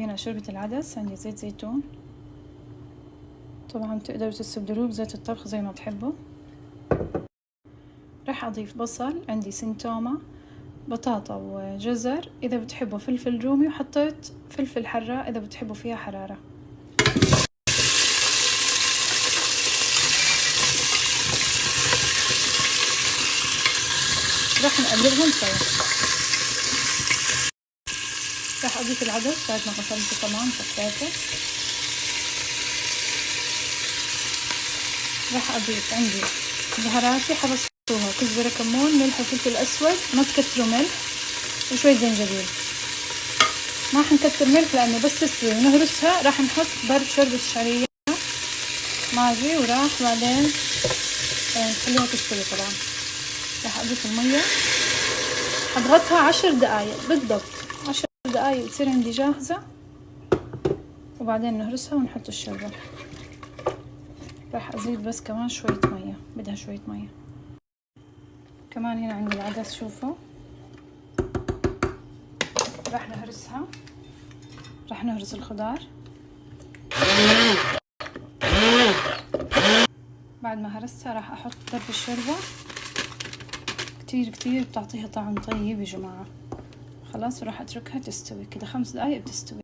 هنا شوربة العدس، عندي زيت زيتون، طبعا تقدروا تستبدلوه بزيت الطبخ زي ما تحبوا. راح اضيف بصل، عندي سنتومة، بطاطا وجزر، اذا بتحبوا فلفل رومي، وحطيت فلفل حراء اذا بتحبوا فيها حرارة. راح نقلبهم سوا. راح اضيف العدس بعد ما غسلته طبعا صفيته. راح اضيف عندي بهاراتي حبستوها، كزبرة، كمون، ملح وفلفل اسود، ما تكتروا ملح، وشوية زنجبيل. ما راح نكتر ملح لانه بس تستوي ونهرسها راح نحط برد شوربة الشعرية ماجي، وراح بعدين نخليها تستوي. طبعا راح اضيف المية، اضغطها 10 دقايق بالضبط، 10 دقايق تصير عندي جاهزة، وبعدين نهرسها ونحط الشوربة. راح ازيد بس كمان شوية مية، بدها شوية مية كمان. هنا عندي العدس، شوفوا راح نهرسها، راح نهرس الخضار. بعد ما هرستها راح احط درب الشوربة، كتير بتعطيها طعم طيب يا جماعة. خلاص، وراح اتركها تستوي كده 5 دقايق بتستوي.